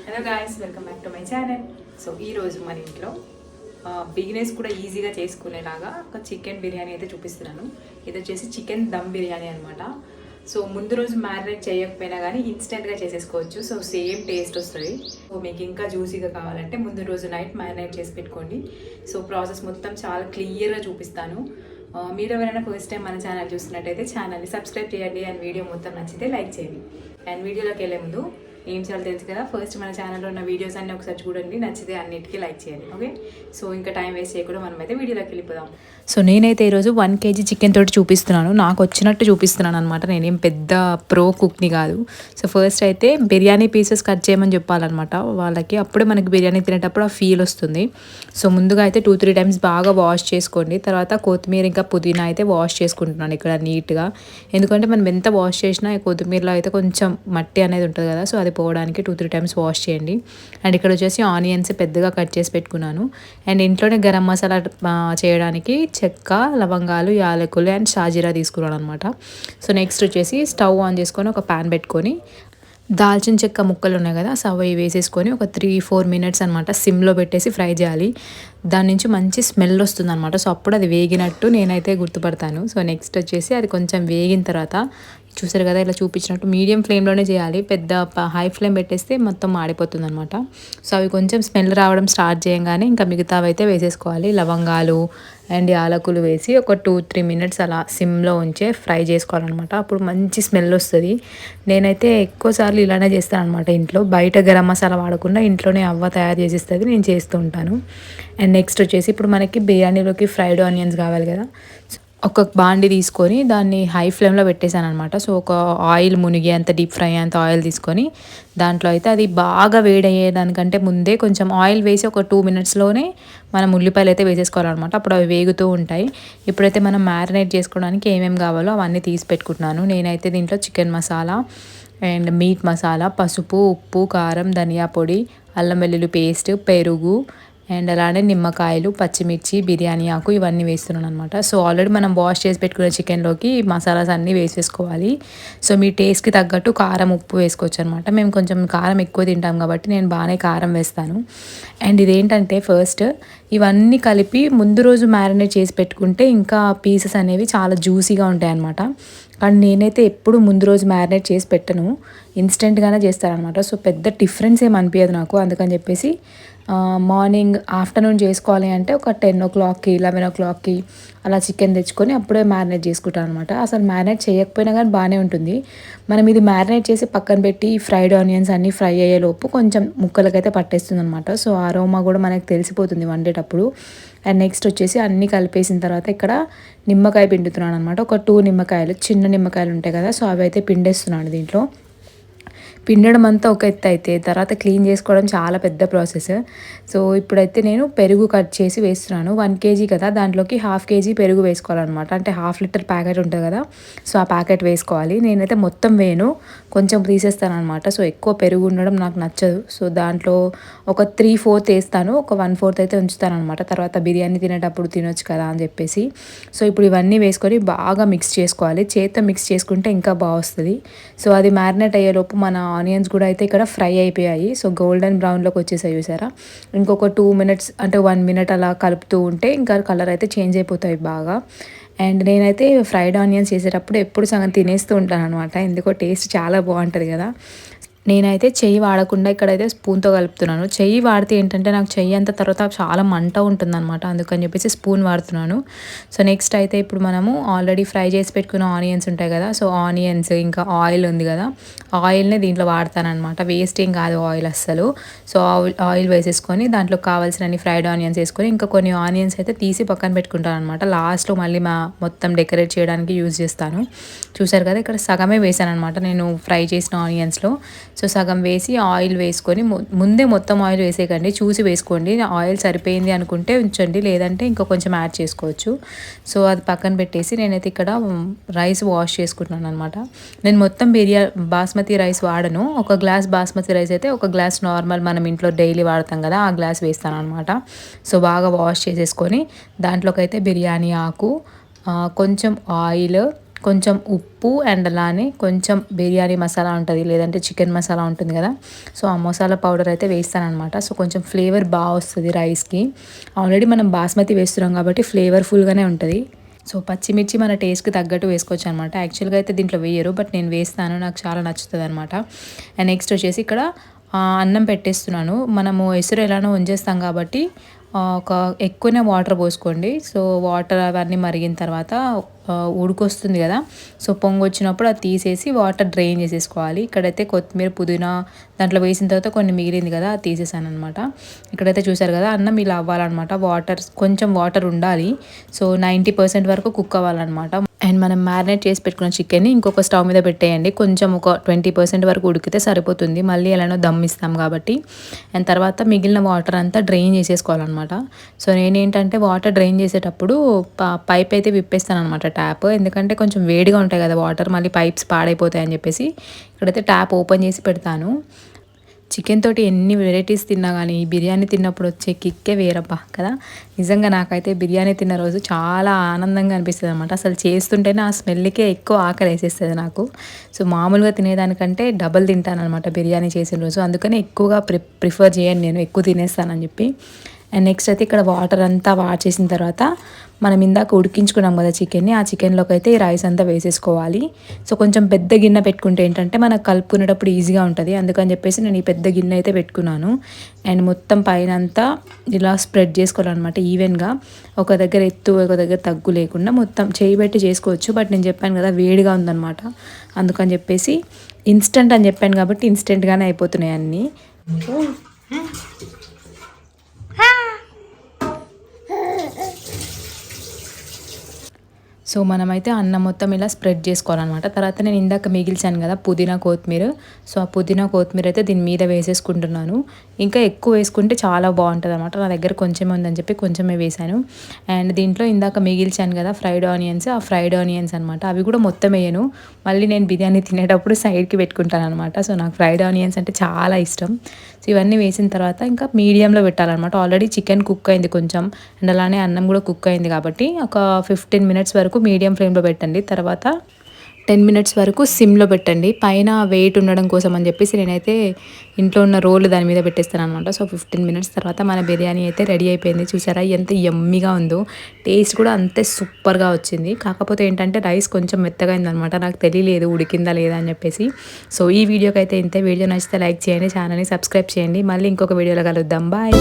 Hello guys, welcome back to my channel. So ఈరోజు మన ఇంట్లో బిగినర్స్ కూడా ఈజీగా చేసుకునేలాగా ఒక చికెన్ బిర్యానీ అయితే చూపిస్తున్నాను. ఇది వచ్చేసి చికెన్ దమ్ బిర్యానీ అనమాట. సో ముందు రోజు మ్యారినేట్ చేయకపోయినా కానీ ఇన్స్టెంట్గా చేసేసుకోవచ్చు. సో సేమ్ టేస్ట్ వస్తుంది. సో మీకు ఇంకా జ్యూసీగా కావాలంటే ముందు రోజు నైట్ మ్యారినేట్ చేసి పెట్టుకోండి. సో ప్రాసెస్ మొత్తం చాలా క్లియర్గా చూపిస్తాను. మీరు ఎవరైనా ఫస్ట్ టైం మన ఛానల్ చూస్తున్నట్టయితే ఛానల్ని సబ్స్క్రైబ్ చేయండి. అండ్ వీడియో మొత్తం నచ్చితే లైక్ చేయండి. అండ్ వీడియోలోకి వెళ్ళే ముందు ఏం చేయాలో తెలుసు కదా, ఫస్ట్ మన ఛానల్లో ఉన్న వీడియోస్ అన్నీ ఒకసారి చూడండి, నచ్చితే అన్నిటికీ లైక్ చేయండి. ఓకే, సో ఇంకా టైం వేస్ట్ చేయకుండా మనమైతే వీడియోలోకి వెళ్ళిపోదాం. సో నేనైతే ఈరోజు 1 kg చికెన్ తోటి చూపిస్తున్నాను. నాకు వచ్చినట్టు చూపిస్తున్నాను అనమాట. నేనేం పెద్ద ప్రో కుక్ని కాదు. సో ఫస్ట్ అయితే బిర్యానీ పీసెస్ కట్ చేయమని చెప్పాలన్నమాట వాళ్ళకి. అప్పుడే మనకి బిర్యానీ తినేటప్పుడు ఆ ఫీల్ వస్తుంది. సో ముందుగా అయితే 2-3 టైమ్స్ బాగా వాష్ చేసుకోండి. తర్వాత కొత్తిమీర ఇంకా పుదీనా అయితే వాష్ చేసుకుంటున్నాను ఇక్కడ నీట్గా. ఎందుకంటే మనం ఎంత వాష్ చేసినా కొత్తిమీరలో అయితే కొంచెం మట్టి అనేది ఉంటుంది కదా, సో అది పోవడానికి 2-3 టైమ్స్ వాష్ చేయండి. అండ్ ఇక్కడ వచ్చేసి ఆనియన్స్ పెద్దగా కట్ చేసి పెట్టుకున్నాను. అండ్ ఇంట్లోనే గరం మసాలా చేయడానికి చెక్క, లవంగాలు, యాలకులు అండ్ షాజీరా తీసుకున్నాను అనమాట. సో నెక్స్ట్ వచ్చేసి స్టవ్ ఆన్ చేసుకొని ఒక ప్యాన్ పెట్టుకొని దాల్చిన చెక్క ముక్కలు ఉన్నాయి కదా, సో అవి వేసేసుకొని ఒక 3-4 మినిట్స్ అనమాట సిమ్లో పెట్టేసి ఫ్రై చేయాలి. దాని నుంచి మంచి స్మెల్ వస్తుంది అనమాట. సో అప్పుడు అది వేగినట్టు నేనైతే గుర్తుపడతాను. సో నెక్స్ట్ వచ్చేసి అది కొంచెం వేగిన తర్వాత చూసారు కదా, ఇలా చూపించినట్టు మీడియం ఫ్లేమ్లోనే చేయాలి. పెద్ద హై ఫ్లేమ్ పెట్టేస్తే మొత్తం మాడిపోతుంది అనమాట. సో అవి కొంచెం స్మెల్ రావడం స్టార్ట్ చేయగానే ఇంకా మిగతావి అయితే వేసేసుకోవాలి. లవంగాలు అండ్ యాలకులు వేసి ఒక 2-3 మినిట్స్ అలా సిమ్లో ఉంచే ఫ్రై చేసుకోవాలన్నమాట. అప్పుడు మంచి స్మెల్ వస్తుంది. నేనైతే ఎక్కువసార్లు ఇలానే చేస్తాను అనమాట ఇంట్లో. బయట గరం మసాలా వాడకుండా ఇంట్లోనే అవ్వ తయారు చేసిస్తుంది, నేను చేస్తూ ఉంటాను. అండ్ నెక్స్ట్ వచ్చేసి ఇప్పుడు మనకి బిర్యానీలోకి ఫ్రైడ్ ఆనియన్స్ కావాలి కదా, ఒక బాండి తీసుకొని దాన్ని హై ఫ్లేమ్లో పెట్టేశాను అనమాట. సో ఒక ఆయిల్ మునిగి అంత డీప్ ఫ్రై అంత ఆయిల్ తీసుకొని దాంట్లో అయితే అది బాగా వేడయ్యేదానికంటే ముందే కొంచెం ఆయిల్ వేసి ఒక 2 మినిట్స్లోనే మనం ఉల్లిపాయలు అయితే వేసేసుకోవాలన్నమాట. అప్పుడు అవి వేగుతూ ఉంటాయి. ఇప్పుడైతే మనం మ్యారినేట్ చేసుకోవడానికి ఏమేమి కావాలో అవన్నీ తీసి పెట్టుకుంటున్నాను. నేనైతే దీంట్లో chicken masala and meet masala, పసుపు, ఉప్పు, కారం, ధనియా పొడి, అల్లం వెల్లుల్లి పేస్ట్, పెరుగు అండ్ అలానే నిమ్మకాయలు, పచ్చిమిర్చి, బిర్యానీ ఆకు ఇవన్నీ వేస్తున్నాను అనమాట. సో ఆల్రెడీ మనం వాష్ చేసి పెట్టుకున్న చికెన్లోకి మసాలాస్ అన్నీ వేసేసుకోవాలి. సో మీ టేస్ట్కి తగ్గట్టు కారం, ఉప్పు వేసుకోవచ్చు అనమాట. మేము కొంచెం కారం ఎక్కువ తింటాం కాబట్టి నేను బాగానే కారం వేస్తాను. అండ్ ఇదేంటంటే ఫస్ట్ ఇవన్నీ కలిపి ముందు రోజు మ్యారినేట్ చేసి పెట్టుకుంటే ఇంకా పీసెస్ అనేవి చాలా జ్యూసీగా ఉంటాయి అనమాట. కానీ నేనైతే ఎప్పుడు ముందు రోజు మ్యారినేట్ చేసి పెట్టను, ఇన్స్టెంట్గానే చేస్తానమాట. సో పెద్ద డిఫరెన్స్ ఏమి అనిపించదు నాకు. అందుకని చెప్పేసి మార్నింగ్ ఆఫ్టర్నూన్ చేసుకోవాలి అంటే ఒక 10 o'clockకి 11 o'clockకి అలా చికెన్ తెచ్చుకొని అప్పుడే మ్యారినేట్ చేసుకుంటాను అనమాట. అసలు మ్యారినేట్ చేయకపోయినా కానీ బాగానే ఉంటుంది. మనం ఇది మ్యారినేట్ చేసి పక్కన పెట్టి ఫ్రైడ్ ఆనియన్స్ అన్నీ ఫ్రై అయ్యేలోపు కొంచెం ముక్కలకైతే పట్టేస్తుంది అనమాట. సో అరోమా కూడా మనకు తెలిసిపోతుంది వండేటప్పుడు. అండ్ నెక్స్ట్ వచ్చేసి అన్నీ కలిపేసిన తర్వాత ఇక్కడ నిమ్మకాయ పిండుతున్నాను అనమాట. ఒక 2 నిమ్మకాయలు, చిన్న నిమ్మకాయలు ఉంటాయి కదా, సో అవి అయితే పిండేస్తున్నాను దీంట్లో. పిండడం అంతా ఒక ఎత్తు అయితే తర్వాత క్లీన్ చేసుకోవడం చాలా పెద్ద ప్రాసెస్. సో ఇప్పుడైతే నేను పెరుగు కట్ చేసి వేస్తున్నాను. 1 kg కదా, దాంట్లోకి 1/2 kg పెరుగు వేసుకోవాలన్నమాట. అంటే 1/2 లీటర్ ప్యాకెట్ ఉంటుంది కదా, సో ఆ ప్యాకెట్ వేసుకోవాలి. నేనైతే మొత్తం వేయను, కొంచెం తీసేస్తాను అనమాట. సో ఎక్కువ పెరుగు ఉండడం నాకు నచ్చదు. సో దాంట్లో ఒక 3/4 వేస్తాను, ఒక 1/4 అయితే ఉంచుతాను అనమాట. తర్వాత బిర్యానీ తినేటప్పుడు తినొచ్చు కదా అని చెప్పేసి. సో ఇప్పుడు ఇవన్నీ వేసుకొని బాగా మిక్స్ చేసుకోవాలి. చేత్తో మిక్స్ చేసుకుంటే ఇంకా బాగా వస్తుంది. సో అది మ్యారినేట్ అయ్యేలోపు మన ఆనియన్స్ కూడా అయితే ఇక్కడ ఫ్రై అయిపోయాయి. సో గోల్డెన్ బ్రౌన్లోకి వచ్చేసాయి చూసారా. ఇంకొక 2 మినిట్స్ అంటే 1 మినిట్ అలా కలుపుతూ ఉంటే ఇంకా కలర్ అయితే చేంజ్ అయిపోతాయి బాగా. అండ్ నేనైతే ఫ్రైడ్ ఆనియన్స్ చేసేటప్పుడు ఎప్పుడు సగం తినేస్తూ ఉంటాను అనమాట. ఎందుకో టేస్ట్ చాలా బాగుంటుంది కదా. నేనైతే చెయ్యి వాడకుండా ఇక్కడైతే స్పూన్తో కలుపుతున్నాను. చెయ్యి వాడితే ఏంటంటే నాకు చెయ్యి అంత తర్వాత చాలా మంట ఉంటుందన్నమాట. అందుకని చెప్పేసి స్పూన్ వాడుతున్నాను. సో నెక్స్ట్ అయితే ఇప్పుడు మనము ఆల్రెడీ ఫ్రై చేసి పెట్టుకున్న ఆనియన్స్ ఉంటాయి కదా, సో ఆనియన్స్ ఇంకా ఆయిల్ ఉంది కదా, ఆయిల్ని దీంట్లో వాడతానమాట. వేస్ట్ ఏం కాదు ఆయిల్ అస్సలు. సో ఆయిల్ వేసేసుకొని దాంట్లో కావాల్సినన్ని ఫ్రైడ్ ఆనియన్స్ వేసుకొని ఇంకా కొన్ని ఆనియన్స్ అయితే తీసి పక్కన పెట్టుకుంటాను అనమాట. లాస్ట్లో మళ్ళీ మొత్తం డెకరేట్ చేయడానికి యూజ్ చేస్తాను. చూసారు కదా, ఇక్కడ సగమే వేసాను అనమాట నేను ఫ్రై చేసిన ఆనియన్స్లో. సో సగం వేసి ఆయిల్ వేసుకొని ముందే మొత్తం ఆయిల్ వేసేయకండి, చూసి వేసుకోండి. ఆయిల్ సరిపోయింది అనుకుంటే ఉంచండి, లేదంటే ఇంకా కొంచెం యాడ్ చేసుకోవచ్చు. సో అది పక్కన పెట్టేసి నేనైతే ఇక్కడ రైస్ వాష్ చేసుకుంటున్నాను అనమాట. నేను మొత్తం బాస్మతి రైస్ వాడను. ఒక గ్లాస్ బాస్మతి రైస్ అయితే ఒక గ్లాస్ నార్మల్ మనం ఇంట్లో డైలీ వాడతాం కదా, ఆ గ్లాస్ వేస్తాను అనమాట. సో బాగా వాష్ చేసేసుకొని దాంట్లోకి అయితే బిర్యానీ ఆకు, కొంచెం ఆయిల్, కొంచెం ఉప్పు అండ్ అలానే కొంచెం బిర్యానీ మసాలా ఉంటుంది, లేదంటే చికెన్ మసాలా ఉంటుంది కదా, సో ఆ మసాలా పౌడర్ అయితే వేస్తాను అనమాట. సో కొంచెం ఫ్లేవర్ బాగా వస్తుంది రైస్కి. ఆల్రెడీ మనం బాస్మతి వేస్తున్నాం కాబట్టి ఫ్లేవర్ఫుల్గానే ఉంటుంది. సో పచ్చిమిర్చి మన టేస్ట్కి తగ్గట్టు వేసుకోవచ్చు అనమాట. యాక్చువల్గా అయితే దీంట్లో వేయరు, బట్ నేను వేస్తాను, నాకు చాలా నచ్చుతుంది అనమాట. అండ్ నెక్స్ట్ వచ్చేసి ఇక్కడ అన్నం పెట్టేస్తున్నాను. మనము ఎసురు ఎలానో వంచేస్తాం కాబట్టి ఒక ఎక్కువనే వాటర్ పోసుకోండి. సో వాటర్ అవన్నీ మరిగిన తర్వాత ఉడికొస్తుంది కదా, సో పొంగు వచ్చినప్పుడు అది తీసేసి వాటర్ డ్రైన్ చేసేసుకోవాలి. ఇక్కడైతే కొత్తిమీర పుదీనా దాంట్లో వేసిన తర్వాత కొన్ని మిగిలింది కదా, అది తీసేసాను అనమాట. ఇక్కడైతే చూసారు కదా అన్నం ఇలా అవ్వాలన్నమాట. కొంచెం వాటర్ ఉండాలి. సో 90% వరకు కుక్ అవ్వాలన్నమాట. అండ్ మనం మ్యారినేట్ చేసి పెట్టుకున్న చికెన్ని ఇంకొక స్టవ్ మీద పెట్టేయండి. కొంచెం ఒక 20% వరకు ఉడికితే సరిపోతుంది, మళ్ళీ ఎలానో దమ్ ఇస్తాం కాబట్టి. అండ్ తర్వాత మిగిలిన వాటర్ అంతా డ్రైన్ చేసేసుకోవాలన్నమాట. సో నేనేంటంటే వాటర్ డ్రైన్ చేసేటప్పుడు పైప్ అయితే విప్పేస్తాను అనమాట, ట్యాప్. ఎందుకంటే కొంచెం వేడిగా ఉంటాయి కదా వాటర్, మళ్ళీ పైప్స్ పాడైపోతాయి అని చెప్పేసి ఇక్కడైతే ట్యాప్ ఓపెన్ చేసి పెడతాను. చికెన్ తోటి ఎన్ని వెరైటీస్ తిన్నా కానీ బిర్యానీ తిన్నప్పుడు వచ్చే కిక్కే వేరబ్బా కదా. నిజంగా నాకైతే బిర్యానీ తిన్న రోజు చాలా ఆనందంగా అనిపిస్తుంది అనమాట. అసలు చేస్తుంటేనే ఆ స్మెల్కే ఎక్కువ ఆకలి వేసేస్తుంది నాకు. సో మామూలుగా తినేదానికంటే డబల్ తింటాను అనమాట బిర్యానీ చేసిన రోజు. అందుకని ఎక్కువగా ప్రిఫర్ చేయను నేను, ఎక్కువ తినేస్తానని చెప్పి. అండ్ నెక్స్ట్ అయితే ఇక్కడ వాటర్ అంతా వాచేసిన తర్వాత మనం ఇందాక ఉడికించుకున్నాం కదా చికెన్ని, ఆ చికెన్లోకి అయితే ఈ రైస్ అంతా వేసేసుకోవాలి. సో కొంచెం పెద్ద గిన్నె పెట్టుకుంటే ఏంటంటే మనకు కలుపుకునేటప్పుడు ఈజీగా ఉంటుంది. అందుకని చెప్పేసి నేను ఈ పెద్ద గిన్నె అయితే పెట్టుకున్నాను. అండ్ మొత్తం పైన అంతా ఇలా స్ప్రెడ్ చేసుకోవాలన్నమాట ఈవెన్గా. ఒక దగ్గర ఎత్తు ఒక దగ్గర తగ్గు లేకుండా మొత్తం చేయి పెట్టి చేసుకోవచ్చు. బట్ నేను చెప్పాను కదా వేడిగా ఉందన్నమాట, అందుకని చెప్పేసి ఇన్స్టెంట్ అని చెప్పాను కాబట్టి ఇన్స్టెంట్గానే అయిపోతున్నాయి అన్నీ. సో మనమైతే అన్నం మొత్తం ఇలా స్ప్రెడ్ చేసుకోవాలన్నమాట. తర్వాత నేను ఇందాక మిగిల్చాను కదా పుదీనా కొత్తిమీర, సో ఆ పుదీనా కొత్తిమీర అయితే దీని మీద వేసేసుకుంటున్నాను. ఇంకా ఎక్కువ వేసుకుంటే చాలా బాగుంటుంది అనమాట. నా దగ్గర కొంచెమే ఉందని చెప్పి కొంచెమే వేసాను. అండ్ దీంట్లో ఇందాక మిగిల్చాను కదా ఫ్రైడ్ ఆనియన్స్, ఆ ఫ్రైడ్ ఆనియన్స్ అనమాట, అవి కూడా మొత్తం వేయను. మళ్ళీ నేను బిర్యానీ తినేటప్పుడు సైడ్కి పెట్టుకుంటాను అనమాట. సో నాకు ఫ్రైడ్ ఆనియన్స్ అంటే చాలా ఇష్టం. సో ఇవన్నీ వేసిన తర్వాత ఇంకా మీడియంలో పెట్టాలన్నమాట. ఆల్రెడీ చికెన్ కుక్ అయింది కొంచెం, అండ్ అలానే అన్నం కూడా కుక్ అయింది కాబట్టి ఒక 15 minutes వరకు మీడియం ఫ్లేమ్లో పెట్టండి. తర్వాత 10 minutes వరకు సిమ్లో పెట్టండి. పైన వెయిట్ ఉండడం కోసం అని చెప్పేసి నేనైతే ఇంట్లో ఉన్న రోలు దాని మీద పెట్టేస్తాను అనమాట. సో 15 minutes తర్వాత మన బిర్యానీ అయితే రెడీ అయిపోయింది. చూసారా ఎంత యమ్మీగా ఉందో, టేస్ట్ కూడా అంతే సూపర్గా వచ్చింది. కాకపోతే ఏంటంటే రైస్ కొంచెం మెత్తగా అయిందనమాట, నాకు తెలియలేదు ఉడికిందా లేదా అని చెప్పేసి. సో ఈ వీడియోకి అయితే ఇంతే. వీడియో నచ్చితే లైక్ చేయండి, ఛానల్ని సబ్స్క్రైబ్ చేయండి. మళ్ళీ ఇంకొక వీడియోలో కలుద్దాం. బాయ్.